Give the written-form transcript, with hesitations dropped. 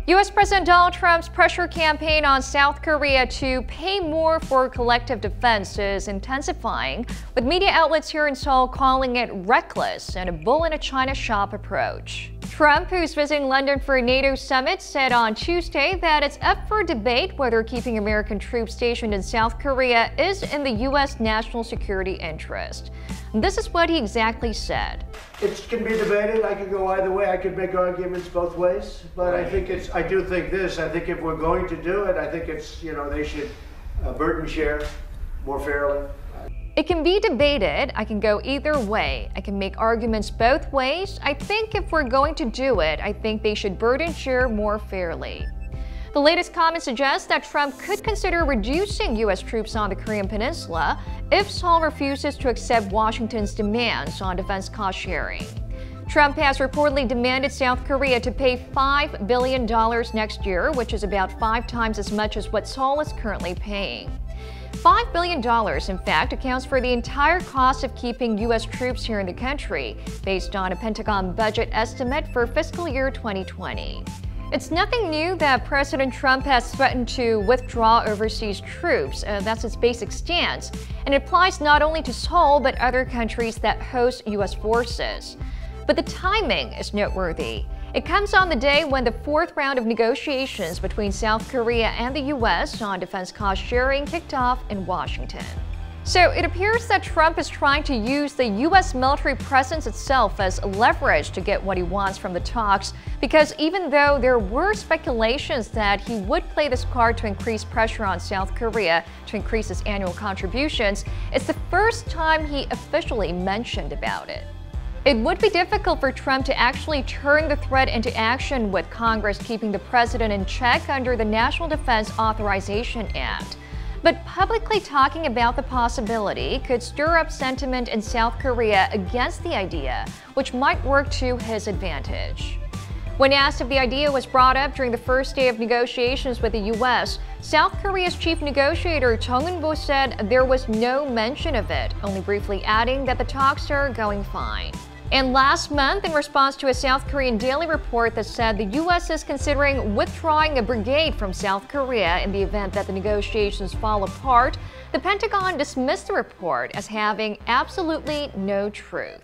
U.S. President Donald Trump's pressure campaign on South Korea to pay more for collective defense is intensifying, with media outlets here in Seoul calling it reckless and a bull-in-a-China-shop approach. Trump, who's visiting London for a NATO summit, said on Tuesday that it's up for debate whether keeping American troops stationed in South Korea is in the U.S. national security interest. This is what he exactly said. It can be debated. I could go either way. I could make arguments both ways. But I think I do think this. I think if we're going to do it, I think it's, they should burden share more fairly. It can be debated. I can go either way. I can make arguments both ways. I think if we're going to do it, I think they should burden share more fairly. The latest comment suggests that Trump could consider reducing U.S. troops on the Korean peninsula if Seoul refuses to accept Washington's demands on defense cost sharing. Trump has reportedly demanded South Korea to pay $5 billion next year, which is about 5 times as much as what Seoul is currently paying. $5 billion, in fact, accounts for the entire cost of keeping U.S. troops here in the country, based on a Pentagon budget estimate for fiscal year 2020. It's nothing new that President Trump has threatened to withdraw overseas troops. That's his basic stance, and it applies not only to Seoul but other countries that host U.S. forces. But the timing is noteworthy. It comes on the day when the 4th round of negotiations between South Korea and the U.S. on defense cost sharing kicked off in Washington. So it appears that Trump is trying to use the U.S. military presence itself as leverage to get what he wants from the talks, because even though there were speculations that he would play this card to increase pressure on South Korea to increase its annual contributions, it's the first time he officially mentioned about it. It would be difficult for Trump to actually turn the threat into action with Congress keeping the president in check under the National Defense Authorization Act. But publicly talking about the possibility could stir up sentiment in South Korea against the idea, which might work to his advantage. When asked if the idea was brought up during the first day of negotiations with the U.S., South Korea's chief negotiator Chung Eun-bo said there was no mention of it, only briefly adding that the talks are going fine. And last month, in response to a South Korean daily report that said the U.S. is considering withdrawing a brigade from South Korea in the event that the negotiations fall apart, the Pentagon dismissed the report as having absolutely no truth.